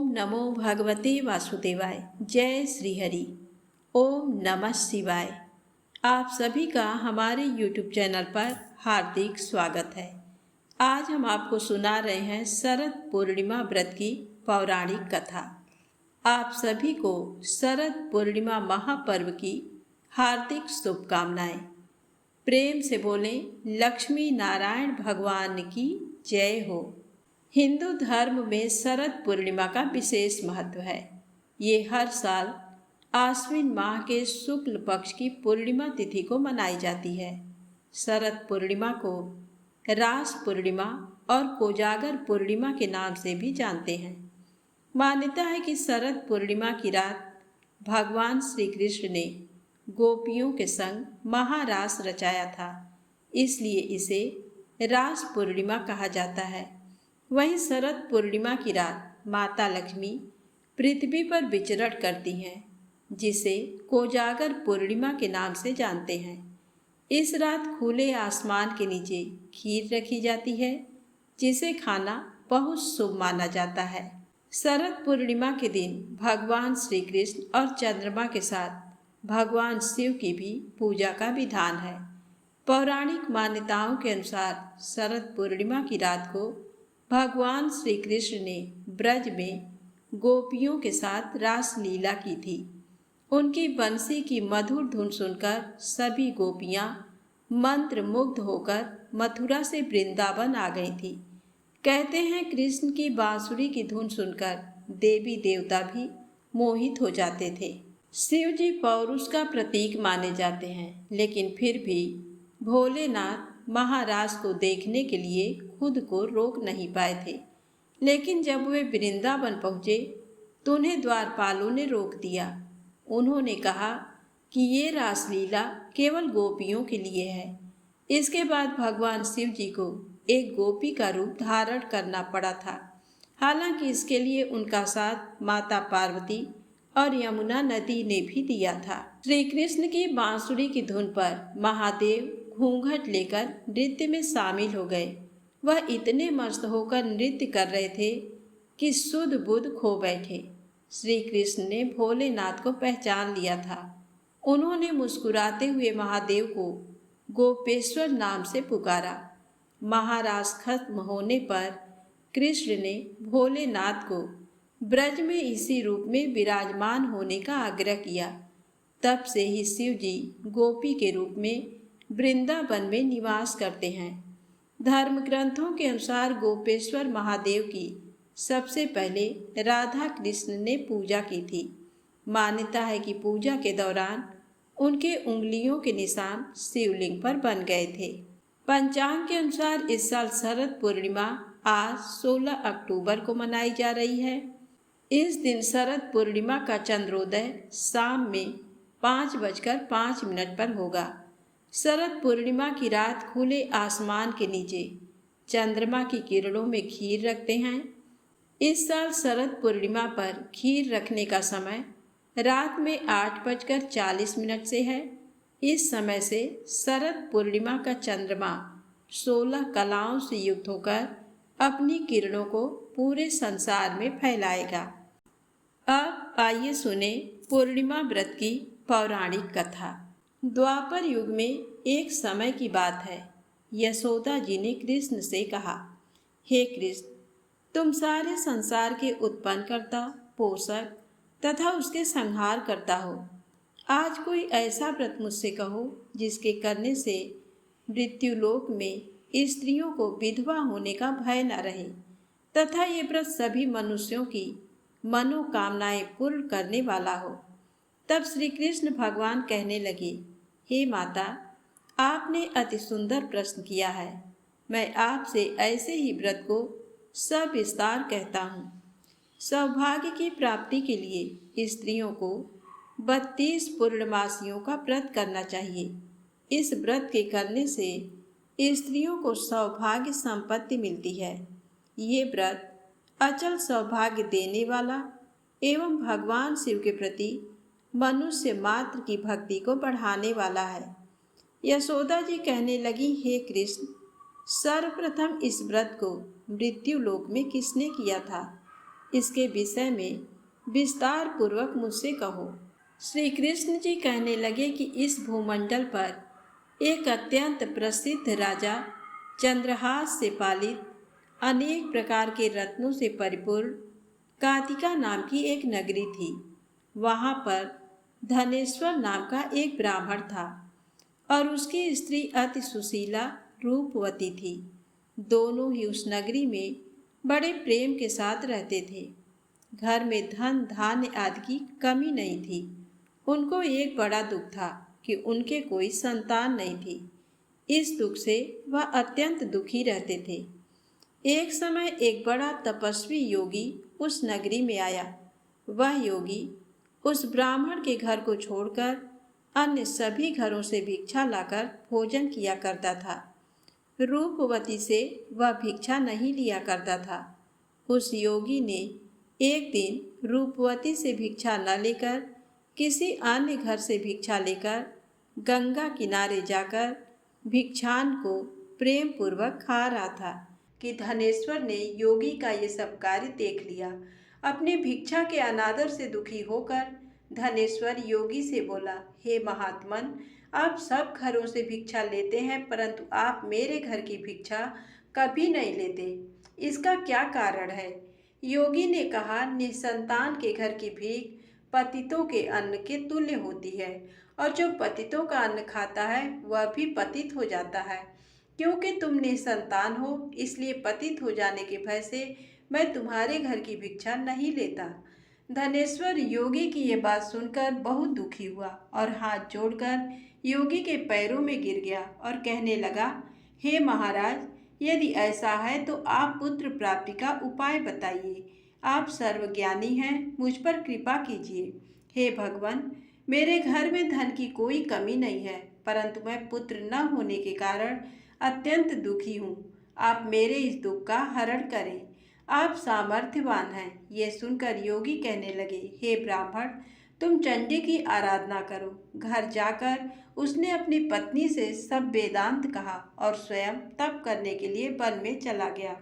नमो भगवते वासुदेवाय। जय श्री हरि। ओम नमः शिवाय। आप सभी का हमारे YouTube चैनल पर हार्दिक स्वागत है। आज हम आपको सुना रहे हैं शरद पूर्णिमा व्रत की पौराणिक कथा। आप सभी को शरद पूर्णिमा महापर्व की हार्दिक शुभकामनाएं। प्रेम से बोलें लक्ष्मी नारायण भगवान की जय हो। हिंदू धर्म में शरद पूर्णिमा का विशेष महत्व है। ये हर साल आश्विन माह के शुक्ल पक्ष की पूर्णिमा तिथि को मनाई जाती है। शरद पूर्णिमा को रास पूर्णिमा और कोजागर पूर्णिमा के नाम से भी जानते हैं। मान्यता है कि शरद पूर्णिमा की रात भगवान श्री कृष्ण ने गोपियों के संग महारास रचाया था, इसलिए इसे रास पूर्णिमा कहा जाता है। वहीं शरद पूर्णिमा की रात माता लक्ष्मी पृथ्वी पर विचरण करती हैं, जिसे कोजागर पूर्णिमा के नाम से जानते हैं। इस रात खुले आसमान के नीचे खीर रखी जाती है, जिसे खाना बहुत शुभ माना जाता है। शरद पूर्णिमा के दिन भगवान श्री कृष्ण और चंद्रमा के साथ भगवान शिव की भी पूजा का विधान है। पौराणिक मान्यताओं के अनुसार शरद पूर्णिमा की रात को भगवान श्री कृष्ण ने ब्रज में गोपियों के साथ रास लीला की थी। उनकी बंसी की मधुर धुन सुनकर सभी गोपियां मंत्र मुग्ध होकर मथुरा से वृंदावन आ गई थी। कहते हैं कृष्ण की बांसुरी की धुन सुनकर देवी देवता भी मोहित हो जाते थे। शिव जी पौरुष का प्रतीक माने जाते हैं, लेकिन फिर भी भोलेनाथ महाराज को देखने के लिए खुद को रोक नहीं पाए थे। लेकिन जब वे वृंदावन पहुँचे तो उन्हें द्वारपालों ने रोक दिया। उन्होंने कहा कि ये रासलीला केवल गोपियों के लिए है। इसके बाद भगवान शिव जी को एक गोपी का रूप धारण करना पड़ा था। हालांकि इसके लिए उनका साथ माता पार्वती और यमुना नदी ने भी दिया था। श्री कृष्ण की बांसुरी की धुन पर महादेव घूंघट लेकर नृत्य में शामिल हो गए। वह इतने मस्त होकर नृत्य कर रहे थे कि सुध बुध खो बैठे। श्री कृष्ण ने भोलेनाथ को पहचान लिया था। उन्होंने मुस्कुराते हुए महादेव को गोपेश्वर नाम से पुकारा। महारास खत्म होने पर कृष्ण ने भोलेनाथ को ब्रज में इसी रूप में विराजमान होने का आग्रह किया। तब से ही शिव जी गोपी के रूप में वृंदावन में निवास करते हैं। धर्म ग्रंथों के अनुसार गोपेश्वर महादेव की सबसे पहले राधा कृष्ण ने पूजा की थी। मान्यता है कि पूजा के दौरान उनके उंगलियों के निशान शिवलिंग पर बन गए थे। पंचांग के अनुसार इस साल शरद पूर्णिमा आज 16 अक्टूबर को मनाई जा रही है। इस दिन शरद पूर्णिमा का चंद्रोदय शाम में 5:05 पर होगा। शरद पूर्णिमा की रात खुले आसमान के नीचे चंद्रमा की किरणों में खीर रखते हैं। इस साल शरद पूर्णिमा पर खीर रखने का समय रात में 8:40 से है। इस समय से शरद पूर्णिमा का चंद्रमा 16 कलाओं से युक्त होकर अपनी किरणों को पूरे संसार में फैलाएगा। अब आइए सुने पूर्णिमा व्रत की पौराणिक कथा। द्वापर युग में एक समय की बात है। यशोदा जी ने कृष्ण से कहा, हे कृष्ण, तुम सारे संसार के उत्पन्न करता, पोषक तथा उसके संहार करता हो। आज कोई ऐसा व्रत मुझसे कहो जिसके करने से मृत्युलोक में स्त्रियों को विधवा होने का भय न रहे तथा ये व्रत सभी मनुष्यों की मनोकामनाएं पूर्ण करने वाला हो। तब श्री कृष्ण भगवान कहने लगे, हे माता, आपने अति सुंदर प्रश्न किया है। मैं आपसे ऐसे ही व्रत को सविस्तार कहता हूँ। सौभाग्य की प्राप्ति के लिए स्त्रियों को 32 पूर्णमासियों का व्रत करना चाहिए। इस व्रत के करने से स्त्रियों को सौभाग्य संपत्ति मिलती है। ये व्रत अचल सौभाग्य देने वाला एवं भगवान शिव के प्रति मनुष्य मात्र की भक्ति को बढ़ाने वाला है। यशोदा जी कहने लगी, हे कृष्ण, सर्वप्रथम इस व्रत को मृत्युलोक में किसने किया था? इसके विषय में विस्तार पूर्वक मुझसे कहो। श्री कृष्ण जी कहने लगे कि इस भूमंडल पर एक अत्यंत प्रसिद्ध राजा, चंद्रहास से पालित, अनेक प्रकार के रत्नों से परिपूर्ण कातिका नाम की एक नगरी थी। वहाँ पर धनेश्वर नाम का एक ब्राह्मण था और उसकी स्त्री अति सुशीला रूपवती थी। दोनों ही उस नगरी में बड़े प्रेम के साथ रहते थे। घर में धन धान्य आदि की कमी नहीं थी। उनको एक बड़ा दुख था कि उनके कोई संतान नहीं थी। इस दुख से वह अत्यंत दुखी रहते थे। एक समय एक बड़ा तपस्वी योगी उस नगरी में आया। वह योगी उस ब्राह्मण के घर को छोड़कर अन्य सभी घरों से भिक्षा लाकर भोजन किया करता था। रूपवती से वह भिक्षा नहीं लिया करता था। उस योगी ने एक दिन रूपवती से भिक्षा न लेकर किसी अन्य घर से भिक्षा लेकर गंगा किनारे जाकर भिक्षान को प्रेम पूर्वक खा रहा था कि धनेश्वर ने योगी का ये सब कार्य देख लिया। अपनी भिक्षा के अनादर से दुखी होकर धनेश्वर योगी से बोला, हे महात्मन, आप सब घरों से भिक्षा लेते हैं परंतु आप मेरे घर की भिक्षा कभी नहीं लेते। इसका क्या कारण है? योगी ने कहा, निसंतान के घर की भीख पतितों के अन्न के तुल्य होती है और जो पतितों का अन्न खाता है वह भी पतित हो जाता है। क्योंकि तुम निसंतान हो इसलिए पतित हो जाने के भय से मैं तुम्हारे घर की भिक्षा नहीं लेता। धनेश्वर योगी की ये बात सुनकर बहुत दुखी हुआ और हाथ जोड़कर योगी के पैरों में गिर गया और कहने लगा, हे महाराज, यदि ऐसा है तो आप पुत्र प्राप्ति का उपाय बताइए। आप सर्वज्ञानी हैं, मुझ पर कृपा कीजिए। हे भगवान, मेरे घर में धन की कोई कमी नहीं है परंतु मैं पुत्र न होने के कारण अत्यंत दुखी हूँ। आप मेरे इस दुख का हरण करें। आप सामर्थ्यवान हैं। ये सुनकर योगी कहने लगे, हे ब्राह्मण, तुम चंडी की आराधना करो। घर जाकर उसने अपनी पत्नी से सब वेदांत कहा और स्वयं तप करने के लिए वन में चला गया।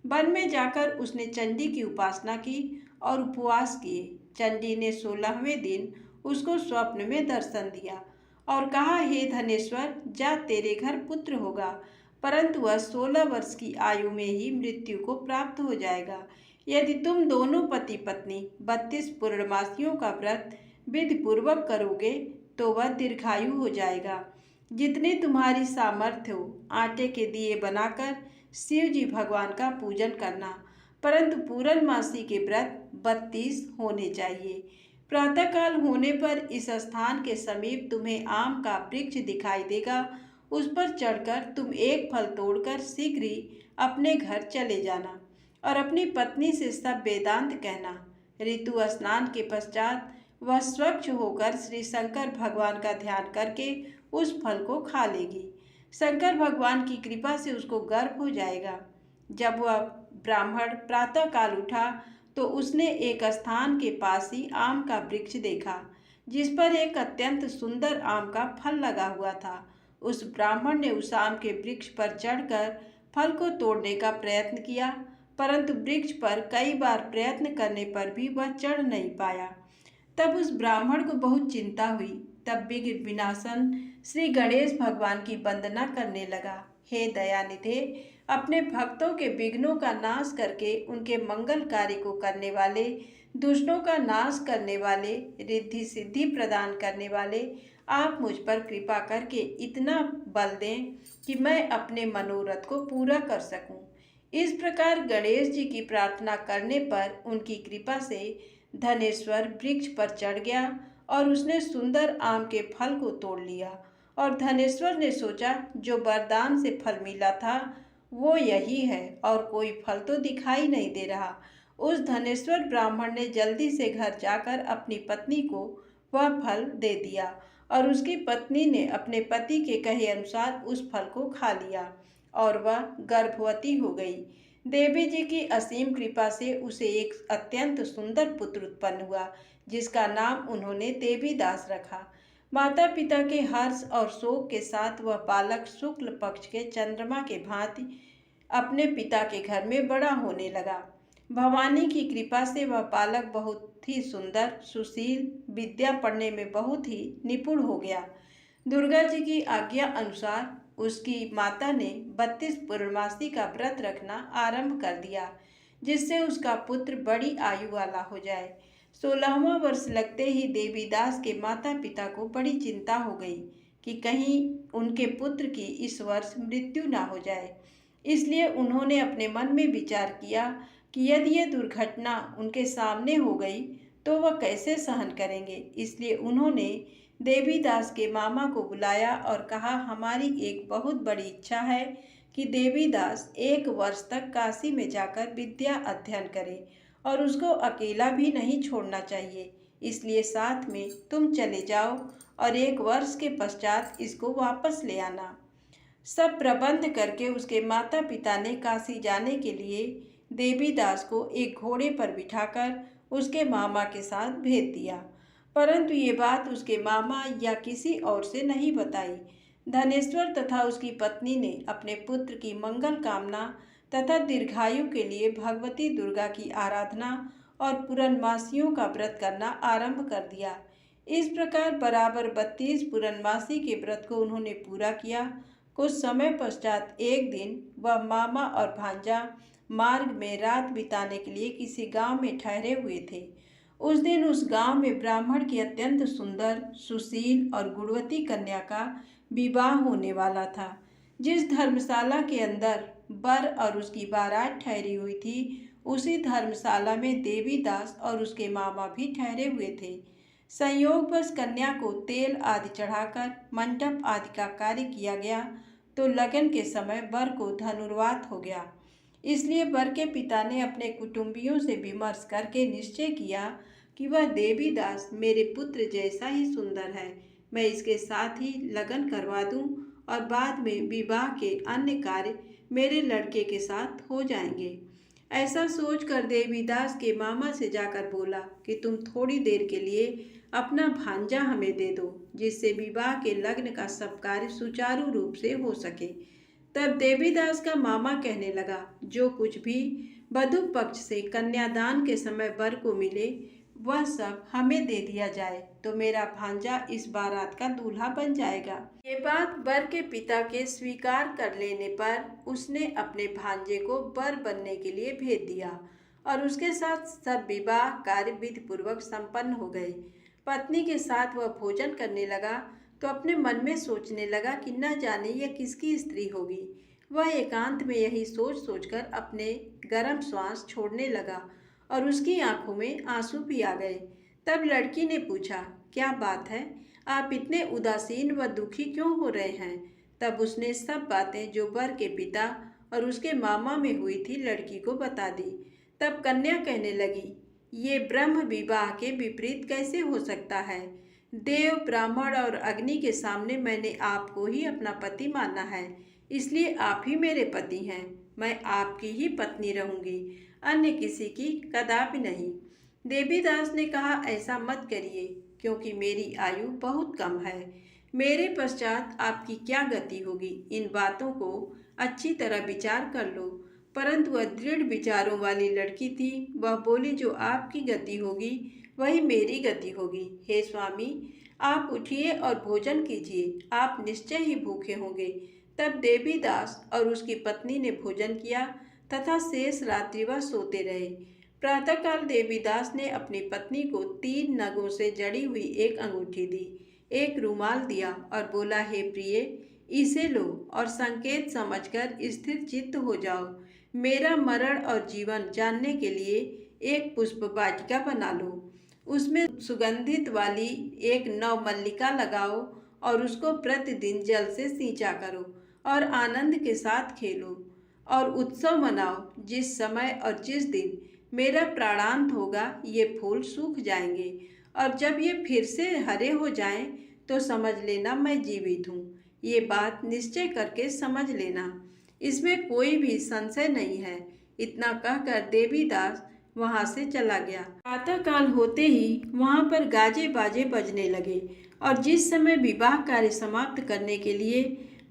वन में जाकर उसने चंडी की उपासना की और उपवास किए। चंडी ने 16वें दिन उसको स्वप्न में दर्शन दिया और कहा, हे धनेश्वर, जा, तेरे घर पुत्र होगा परंतु वह 16 वर्ष की आयु में ही मृत्यु को प्राप्त हो जाएगा। यदि तुम दोनों पति पत्नी 32 पूर्णमासियों का व्रत विधि पूर्वक करोगे तो वह दीर्घायु हो जाएगा। जितनी तुम्हारी सामर्थ्य हो आटे के दिए बनाकर शिव जी भगवान का पूजन करना, परंतु पूर्णमासी के व्रत 32 होने चाहिए। प्रातःकाल होने पर इस स्थान के समीप तुम्हें आम का वृक्ष दिखाई देगा। उस पर चढ़कर तुम एक फल तोड़कर शीघ्र ही अपने घर चले जाना और अपनी पत्नी से सब वेदांत कहना। ऋतु स्नान के पश्चात वह स्वच्छ होकर श्री शंकर भगवान का ध्यान करके उस फल को खा लेगी। शंकर भगवान की कृपा से उसको गर्भ हो जाएगा। जब वह ब्राह्मण प्रातःकाल उठा तो उसने एक स्थान के पास ही आम का वृक्ष देखा जिस पर एक अत्यंत सुंदर आम का फल लगा हुआ था। उस ब्राह्मण ने उस आम के वृक्ष पर चढ़कर फल को तोड़ने का प्रयत्न किया परंतु वृक्ष पर कई बार प्रयत्न करने पर भी वह चढ़ नहीं पाया। तब उस ब्राह्मण को बहुत चिंता हुई। तब विघ्न विनाशन श्री गणेश भगवान की वंदना करने लगा। हे दयानिधे, अपने भक्तों के विघ्नों का नाश करके उनके मंगल कार्य को करने वाले, दुष्टों का नाश करने वाले, रिद्धि सिद्धि प्रदान करने वाले, आप मुझ पर कृपा करके इतना बल दें कि मैं अपने मनोरथ को पूरा कर सकूं। इस प्रकार गणेश जी की प्रार्थना करने पर उनकी कृपा से धनेश्वर वृक्ष पर चढ़ गया और उसने सुंदर आम के फल को तोड़ लिया। और धनेश्वर ने सोचा, जो वरदान से फल मिला था वो यही है और कोई फल तो दिखाई नहीं दे रहा। उस धनेश्वर ब्राह्मण ने जल्दी से घर जाकर अपनी पत्नी को वह फल दे दिया और उसकी पत्नी ने अपने पति के कहे अनुसार उस फल को खा लिया और वह गर्भवती हो गई। देवी जी की असीम कृपा से उसे एक अत्यंत सुंदर पुत्र उत्पन्न हुआ जिसका नाम उन्होंने देवीदास रखा। माता पिता के हर्ष और शोक के साथ वह बालक शुक्ल पक्ष के चंद्रमा के भांति अपने पिता के घर में बड़ा होने लगा। भवानी की कृपा से वह बालक बहुत ही सुंदर, सुशील, विद्या पढ़ने में बहुत ही निपुण हो गया। दुर्गा जी की आज्ञा अनुसार उसकी माता ने 32 पूर्णमासी का व्रत रखना आरंभ कर दिया, जिससे उसका पुत्र बड़ी आयु वाला हो जाए। 16वां वर्ष लगते ही देवीदास के माता पिता को बड़ी चिंता हो गई कि कहीं उनके पुत्र की इस वर्ष मृत्यु ना हो जाए। इसलिए उन्होंने अपने मन में विचार किया कि यदि ये दुर्घटना उनके सामने हो गई तो वह कैसे सहन करेंगे। इसलिए उन्होंने देवीदास के मामा को बुलाया और कहा, हमारी एक बहुत बड़ी इच्छा है कि देवीदास 1 वर्ष तक काशी में जाकर विद्या अध्ययन करे और उसको अकेला भी नहीं छोड़ना चाहिए। इसलिए साथ में तुम चले जाओ और 1 वर्ष के पश्चात इसको वापस ले आना। सब प्रबंध करके उसके माता पिता ने काशी जाने के लिए देवीदास को एक घोड़े पर बिठाकर उसके मामा के साथ भेज दिया। परंतु ये बात उसके मामा या किसी और से नहीं बताई। धनेश्वर तथा उसकी पत्नी ने अपने पुत्र की मंगल कामना तथा दीर्घायु के लिए भगवती दुर्गा की आराधना और पूर्णमासियों का व्रत करना आरंभ कर दिया। इस प्रकार बराबर 32 पूर्णमासी के व्रत को उन्होंने पूरा किया। कुछ समय पश्चात एक दिन वह मामा और भांजा मार्ग में रात बिताने के लिए किसी गांव में ठहरे हुए थे। उस दिन उस गांव में ब्राह्मण की अत्यंत सुंदर, सुशील और गुणवती कन्या का विवाह होने वाला था। जिस धर्मशाला के अंदर वर और उसकी बारात ठहरी हुई थी, उसी धर्मशाला में देवीदास और उसके मामा भी ठहरे हुए थे। संयोगवश कन्या को तेल आदि चढ़ाकर मंडप आदि का कार्य किया गया तो लगन के समय वर को धनुर्वात हो गया। इसलिए वर के पिता ने अपने कुटुंबियों से विमर्श करके निश्चय किया कि वह देवीदास मेरे पुत्र जैसा ही सुंदर है, मैं इसके साथ ही लगन करवा दूं और बाद में विवाह के अन्य कार्य मेरे लड़के के साथ हो जाएंगे। ऐसा सोचकर देवीदास के मामा से जाकर बोला कि तुम थोड़ी देर के लिए अपना भांजा हमें दे दो, जिससे विवाह के लग्न का सब कार्य सुचारू रूप से हो सके। तब देवीदास का मामा कहने लगा, जो कुछ भी वधू पक्ष से कन्यादान के समय वर को मिले वह सब हमें दे दिया जाए तो मेरा भांजा इस बारात का दूल्हा बन जाएगा। ये बात वर के पिता के स्वीकार कर लेने पर उसने अपने भांजे को वर बनने के लिए भेज दिया और उसके साथ सब विवाह कार्य विधि पूर्वक संपन्न हो गए। पत्नी के साथ वह भोजन करने लगा तो अपने मन में सोचने लगा कि न जाने यह किसकी स्त्री होगी। वह एकांत में यही सोच सोचकर अपने गर्म श्वास छोड़ने लगा और उसकी आंखों में आंसू भी आ गए। तब लड़की ने पूछा, क्या बात है, आप इतने उदासीन व दुखी क्यों हो रहे हैं? तब उसने सब बातें जो वर के पिता और उसके मामा में हुई थी लड़की को बता दी। तब कन्या कहने लगी, ये ब्रह्म विवाह के विपरीत कैसे हो सकता है? देव, ब्राह्मण और अग्नि के सामने मैंने आपको ही अपना पति माना है, इसलिए आप ही मेरे पति हैं। मैं आपकी ही पत्नी रहूंगी, अन्य किसी की कदापि नहीं। देवीदास ने कहा, ऐसा मत करिए, क्योंकि मेरी आयु बहुत कम है। मेरे पश्चात आपकी क्या गति होगी, इन बातों को अच्छी तरह विचार कर लो। परंतु वह दृढ़ विचारों वाली लड़की थी। वह बोली, जो आपकी गति होगी वही मेरी गति होगी। हे स्वामी, आप उठिए और भोजन कीजिए, आप निश्चय ही भूखे होंगे। तब देवीदास और उसकी पत्नी ने भोजन किया तथा शेष रात्रि वह सोते रहे। प्रातःकाल देवीदास ने अपनी पत्नी को 3 नगों से जड़ी हुई एक अंगूठी दी, एक रुमाल दिया और बोला, हे प्रिय, इसे लो और संकेत समझकर स्थिर चित्त हो जाओ। मेरा मरण और जीवन जानने के लिए एक पुष्प वाटिका बना लो, उसमें सुगंधित वाली एक नवमल्लिका लगाओ और उसको प्रतिदिन जल से सींचा करो और आनंद के साथ खेलो और उत्सव मनाओ। जिस समय और जिस दिन मेरा प्राणांत होगा ये फूल सूख जाएंगे और जब ये फिर से हरे हो जाएं तो समझ लेना मैं जीवित हूँ। ये बात निश्चय करके समझ लेना, इसमें कोई भी संशय नहीं है। इतना कहकर देवीदास वहाँ से चला गया। प्रातःकाल होते ही वहाँ पर गाजे बाजे बजने लगे और जिस समय विवाह कार्य समाप्त करने के लिए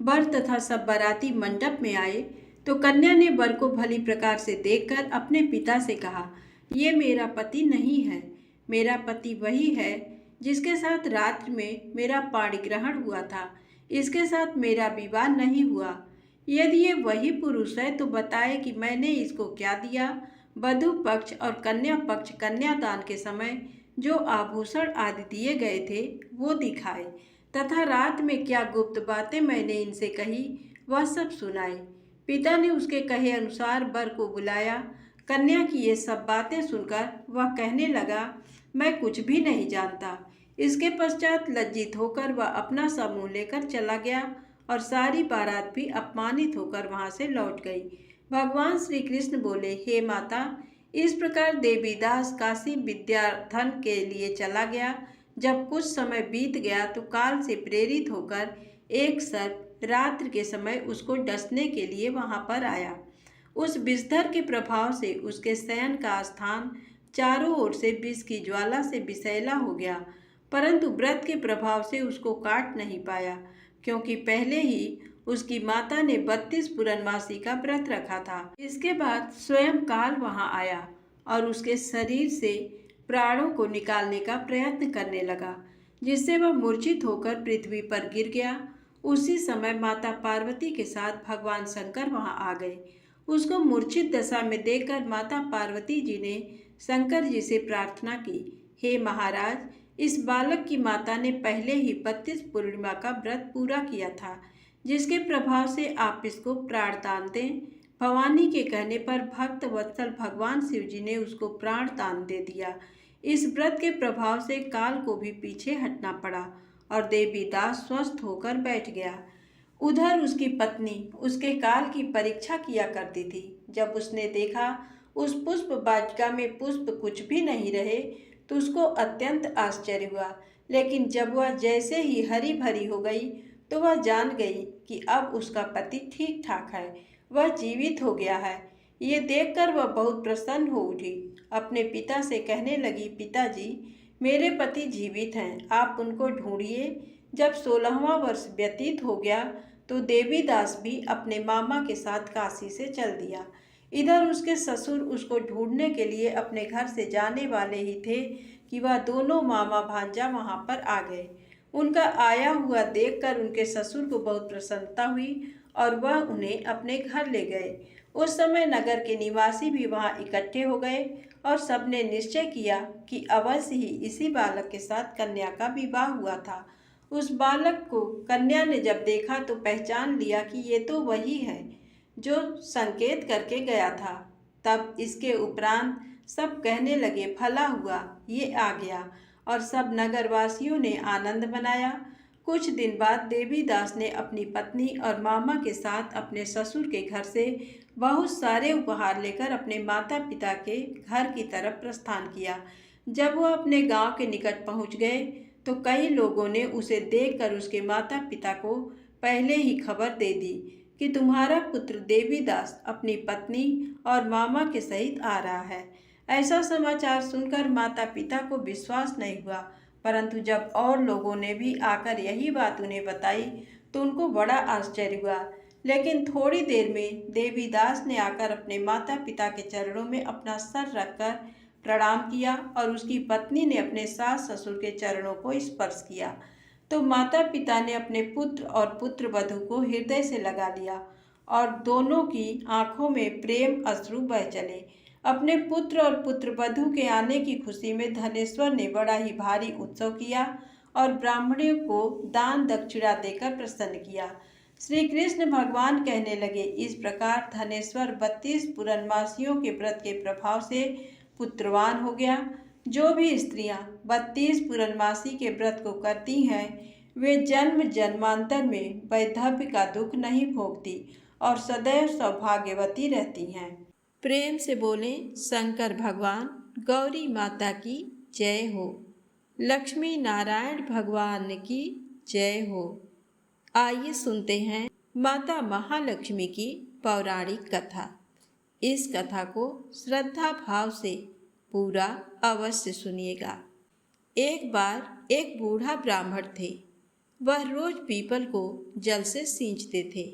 वर तथा सब बाराती मंडप में आए तो कन्या ने वर को भली प्रकार से देखकर अपने पिता से कहा, ये मेरा पति नहीं है। मेरा पति वही है जिसके साथ रात्रि में मेरा पाणिग्रहण हुआ था। इसके साथ मेरा विवाह नहीं हुआ। यदि ये वही पुरुष है तो बताए कि मैंने इसको क्या दिया। वधु पक्ष और कन्या पक्ष कन्यादान के समय जो आभूषण आदि दिए गए थे वो दिखाए, तथा रात में क्या गुप्त बातें मैंने इनसे कही वह सब सुनाई। पिता ने उसके कहे अनुसार वर को बुलाया। कन्या की ये सब बातें सुनकर वह कहने लगा, मैं कुछ भी नहीं जानता। इसके पश्चात लज्जित होकर वह अपना समूह लेकर चला गया और सारी बारात भी अपमानित होकर वहां से लौट गई। भगवान श्री कृष्ण बोले, हे माता, इस प्रकार देवीदास काशी विद्याधन के लिए चला गया। जब कुछ समय बीत गया तो काल से प्रेरित होकर एक सर्प रात्रि के समय उसको डसने के लिए वहां पर आया। उस विषधर के प्रभाव से उसके शयन का स्थान चारों ओर से विष की ज्वाला से विषैला हो गया, परंतु व्रत के प्रभाव से उसको काट नहीं पाया, क्योंकि पहले ही उसकी माता ने 32 पूर्णमासी का व्रत रखा था। इसके बाद स्वयं काल वहां आया और उसके शरीर से प्राणों को निकालने का प्रयत्न करने लगा, जिससे वह मूर्छित होकर पृथ्वी पर गिर गया। उसी समय माता पार्वती के साथ भगवान शंकर वहां आ गए। उसको मूर्छित दशा में देखकर माता पार्वती जी ने शंकर जी से प्रार्थना की, हे महाराज, इस बालक की माता ने पहले ही 32 पूर्णिमा का व्रत पूरा किया था, जिसके प्रभाव से आप इसको प्राणदान दें। भवानी के कहने पर भक्त वत्सल भगवान शिव जी ने उसको प्राणदान दे दिया। इस व्रत के प्रभाव से काल को भी पीछे हटना पड़ा और देवीदास स्वस्थ होकर बैठ गया। उधर उसकी पत्नी उसके काल की परीक्षा किया करती थी। जब उसने देखा उस पुष्प वाटिका में पुष्प कुछ भी नहीं रहे तो उसको अत्यंत आश्चर्य हुआ, लेकिन जब वह जैसे ही हरी भरी हो गई तो वह जान गई कि अब उसका पति ठीक ठाक है, वह जीवित हो गया है। ये देखकर वह बहुत प्रसन्न हो उठी। अपने पिता से कहने लगी, पिताजी, मेरे पति जीवित हैं, आप उनको ढूंढिए। जब 16वां वर्ष व्यतीत हो गया तो देवीदास भी अपने मामा के साथ काशी से चल दिया। इधर उसके ससुर उसको ढूंढने के लिए अपने घर से जाने वाले ही थे कि वह दोनों मामा भांजा वहां पर आ गए। उनका आया हुआ देखकर उनके ससुर को बहुत प्रसन्नता हुई और वह उन्हें अपने घर ले गए। उस समय नगर के निवासी भी वहां इकट्ठे हो गए और सबने निश्चय किया कि अवश्य ही इसी बालक के साथ कन्या का विवाह हुआ था। उस बालक को कन्या ने जब देखा तो पहचान लिया कि ये तो वही है जो संकेत करके गया था। तब इसके उपरांत सब कहने लगे, भला हुआ ये आ गया, और सब नगरवासियों ने आनंद मनाया। कुछ दिन बाद देवीदास ने अपनी पत्नी और मामा के साथ अपने ससुर के घर से बहुत सारे उपहार लेकर अपने माता पिता के घर की तरफ प्रस्थान किया। जब वह अपने गांव के निकट पहुंच गए तो कई लोगों ने उसे देखकर उसके माता पिता को पहले ही खबर दे दी कि तुम्हारा पुत्र देवीदास अपनी पत्नी और मामा के सहित आ रहा है। ऐसा समाचार सुनकर माता पिता को विश्वास नहीं हुआ, परंतु जब और लोगों ने भी आकर यही बात उन्हें बताई तो उनको बड़ा आश्चर्य हुआ। लेकिन थोड़ी देर में देवीदास ने आकर अपने माता पिता के चरणों में अपना सर रखकर प्रणाम किया और उसकी पत्नी ने अपने सास ससुर के चरणों को स्पर्श किया। तो माता पिता ने अपने पुत्र और पुत्र वधू को हृदय से लगा लिया और दोनों की आंखों में प्रेम अश्रु बह चले। अपने पुत्र और पुत्र वधू के आने की खुशी में धनेश्वर ने बड़ा ही भारी उत्सव किया और ब्राह्मणों को दान दक्षिणा देकर प्रसन्न किया। श्री कृष्ण भगवान कहने लगे, इस प्रकार धनेश्वर 32 पूर्णमासियों के व्रत के प्रभाव से पुत्रवान हो गया। जो भी स्त्रियां 32 पूर्णमासी के व्रत को करती हैं वे जन्म जन्मांतर में वैधव्य का दुख नहीं भोगती और सदैव सौभाग्यवती रहती हैं। प्रेम से बोले शंकर भगवान गौरी माता की जय हो, लक्ष्मी नारायण भगवान की जय हो। आइए सुनते हैं माता महालक्ष्मी की पौराणिक कथा। इस कथा को श्रद्धा भाव से पूरा अवश्य सुनिएगा। एक बार एक बूढ़ा ब्राह्मण थे। वह रोज पीपल को जल से सींचते थे।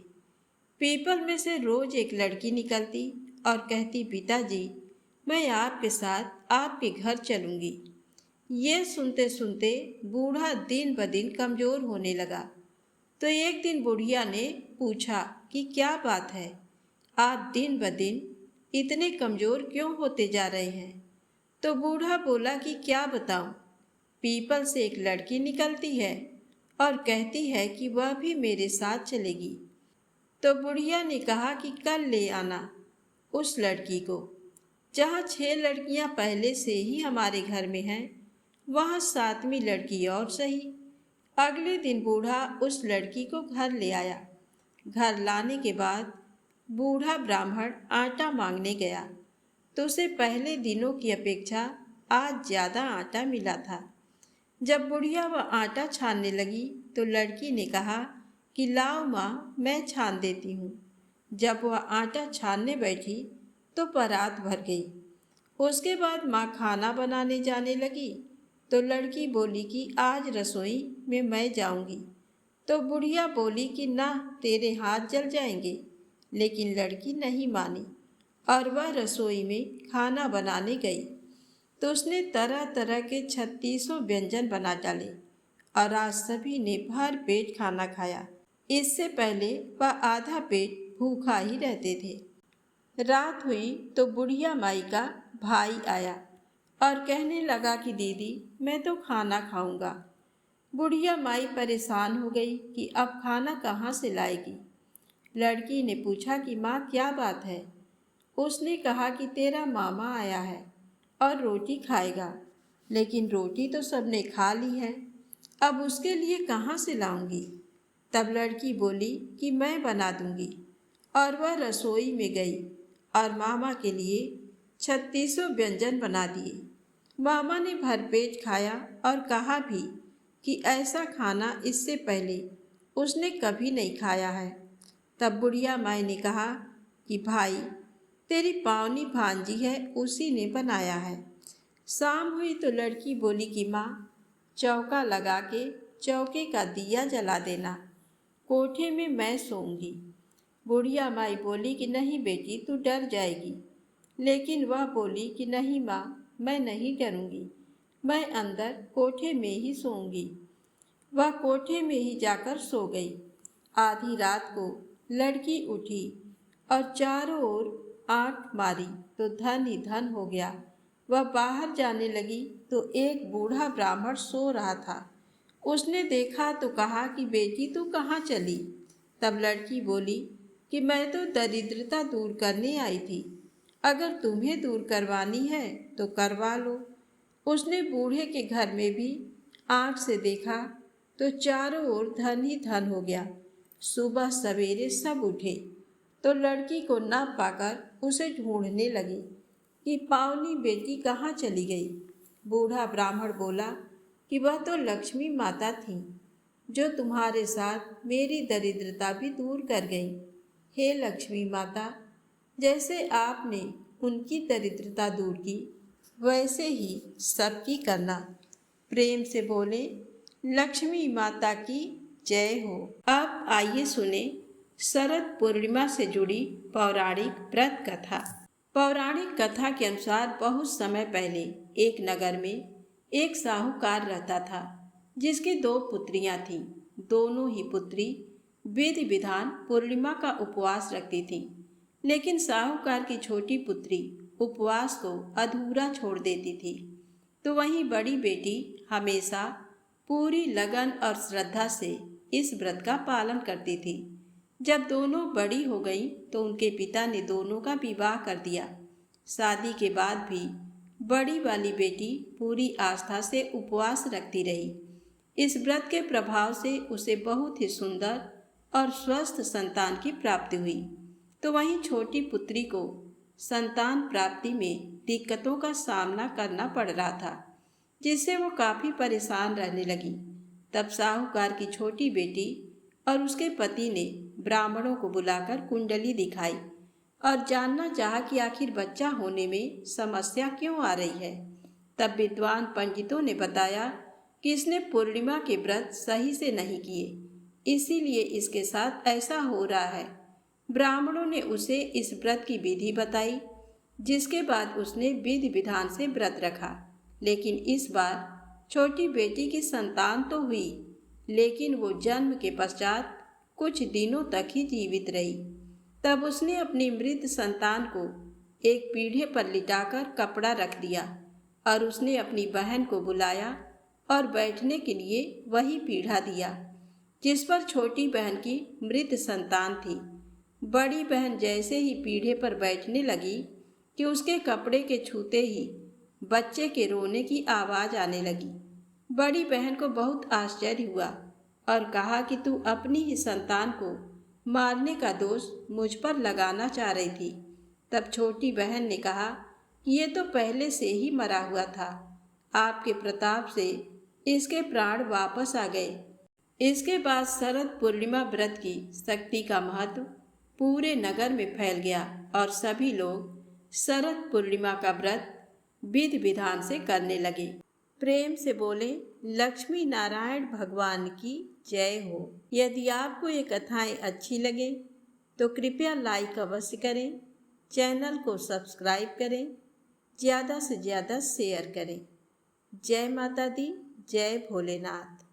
पीपल में से रोज एक लड़की निकलती और कहती, पिताजी मैं आपके साथ आपके घर चलूंगी। ये सुनते सुनते बूढ़ा दिन ब दिन कमजोर होने लगा। तो एक दिन बुढ़िया ने पूछा कि क्या बात है, आप दिन ब दिन इतने कमजोर क्यों होते जा रहे हैं। तो बूढ़ा बोला कि क्या बताऊं, पीपल से एक लड़की निकलती है और कहती है कि वह भी मेरे साथ चलेगी। तो बुढ़िया ने कहा कि कल ले आना उस लड़की को। जहाँ 6 लड़कियाँ पहले से ही हमारे घर में हैं, वहाँ 7वीं लड़की और सही। अगले दिन बूढ़ा उस लड़की को घर ले आया। घर लाने के बाद बूढ़ा ब्राह्मण आटा मांगने गया तो उसे पहले दिनों की अपेक्षा आज ज़्यादा आटा मिला था। जब बुढ़िया वह आटा छानने लगी तो लड़की ने कहा कि लाओ माँ, मैं छान देती हूँ। जब वह आटा छानने बैठी तो परात भर गई। उसके बाद माँ खाना बनाने जाने लगी तो लड़की बोली कि आज रसोई में मैं जाऊंगी। तो बुढ़िया बोली कि ना, तेरे हाथ जल जाएंगे। लेकिन लड़की नहीं मानी और वह रसोई में खाना बनाने गई तो उसने तरह तरह के 36 व्यंजन बना डाले और आज सभी ने भर पेट खाना खाया। इससे पहले वह आधा पेट भूखा ही रहते थे। रात हुई तो बुढ़िया माई का भाई आया और कहने लगा कि दीदी मैं तो खाना खाऊंगा। बुढ़िया माई परेशान हो गई कि अब खाना कहाँ से लाएगी। लड़की ने पूछा कि माँ क्या बात है। उसने कहा कि तेरा मामा आया है और रोटी खाएगा, लेकिन रोटी तो सबने खा ली है, अब उसके लिए कहाँ से लाऊंगी। तब लड़की बोली कि मैं बना दूंगी और वह रसोई में गई और मामा के लिए 36 व्यंजन बना दिए। मामा ने भरपेट खाया और कहा भी कि ऐसा खाना इससे पहले उसने कभी नहीं खाया है। तब बुढ़िया माई ने कहा कि भाई, तेरी पावनी भांजी है, उसी ने बनाया है। शाम हुई तो लड़की बोली कि माँ, चौका लगा के चौके का दिया जला देना, कोठे में मैं सोऊंगी। बुढ़िया माई बोली कि नहीं बेटी, तू डर जाएगी। लेकिन वह बोली कि नहीं माँ, मैं नहीं डरूंगी, मैं अंदर कोठे में ही सोऊंगी। वह कोठे में ही जाकर सो गई। आधी रात को लड़की उठी और चारों ओर आंख मारी तो धन ही धन हो गया। वह बाहर जाने लगी तो एक बूढ़ा ब्राह्मण सो रहा था। उसने देखा तो कहा कि बेटी तू कहाँ चली। तब लड़की बोली कि मैं तो दरिद्रता दूर करने आई थी, अगर तुम्हें दूर करवानी है तो करवा लो। उसने बूढ़े के घर में भी आंख से देखा तो चारों ओर धन ही धन हो गया। सुबह सवेरे सब उठे तो लड़की को न पाकर उसे ढूंढने लगी कि पावनी बेटी कहाँ चली गई। बूढ़ा ब्राह्मण बोला कि वह तो लक्ष्मी माता थी, जो तुम्हारे साथ मेरी दरिद्रता भी दूर कर गई। हे लक्ष्मी माता, जैसे आपने उनकी दरिद्रता दूर की, वैसे ही सबकी करना। प्रेम से बोले, लक्ष्मी माता की जय हो। अब आइए सुने शरद पूर्णिमा से जुड़ी पौराणिक व्रत कथा। पौराणिक कथा के अनुसार बहुत समय पहले एक नगर में एक साहूकार रहता था, जिसकी 2 पुत्रियां थीं। दोनों ही पुत्री विधि विधान पूर्णिमा का उपवास रखती थीं, लेकिन साहूकार की छोटी पुत्री उपवास को अधूरा छोड़ देती थी। तो वहीं बड़ी बेटी हमेशा पूरी लगन और श्रद्धा से इस व्रत का पालन करती थी। जब दोनों बड़ी हो गईं तो उनके पिता ने दोनों का विवाह कर दिया। शादी के बाद भी बड़ी वाली बेटी पूरी आस्था से उपवास रखती रही। इस व्रत के प्रभाव से उसे बहुत ही सुंदर और स्वस्थ संतान की प्राप्ति हुई। तो वहीं छोटी पुत्री को संतान प्राप्ति में दिक्कतों का सामना करना पड़ रहा था, जिससे वो काफ़ी परेशान रहने लगी। तब साहूकार की छोटी बेटी और उसके पति ने ब्राह्मणों को बुलाकर कुंडली दिखाई और जानना चाहा कि आखिर बच्चा होने में समस्या क्यों आ रही है। तब विद्वान पंडितों ने बताया कि इसने पूर्णिमा के व्रत सही से नहीं किए, इसीलिए इसके साथ ऐसा हो रहा है। ब्राह्मणों ने उसे इस व्रत की विधि बताई, जिसके बाद उसने विधि विधान से व्रत रखा। लेकिन इस बार छोटी बेटी की संतान तो हुई, लेकिन वो जन्म के पश्चात कुछ दिनों तक ही जीवित रही। तब उसने अपनी मृत संतान को एक पीढ़े पर लिटाकर कपड़ा रख दिया और उसने अपनी बहन को बुलाया और बैठने के लिए वही पीढ़ा दिया जिस पर छोटी बहन की मृत संतान थी। बड़ी बहन जैसे ही पीढ़े पर बैठने लगी कि उसके कपड़े के छूते ही बच्चे के रोने की आवाज़ आने लगी। बड़ी बहन को बहुत आश्चर्य हुआ और कहा कि तू अपनी ही संतान को मारने का दोष मुझ पर लगाना चाह रही थी। तब छोटी बहन ने कहा कि ये तो पहले से ही मरा हुआ था, आपके प्रताप से इसके प्राण वापस आ गए। इसके बाद शरद पूर्णिमा व्रत की शक्ति का महत्व पूरे नगर में फैल गया और सभी लोग शरद पूर्णिमा का व्रत विधि विधान से करने लगे। प्रेम से बोले लक्ष्मी नारायण भगवान की जय हो। यदि आपको ये कथाएं अच्छी लगे तो कृपया लाइक अवश्य करें, चैनल को सब्सक्राइब करें, ज़्यादा से ज़्यादा शेयर करें। जय माता दी, जय भोलेनाथ।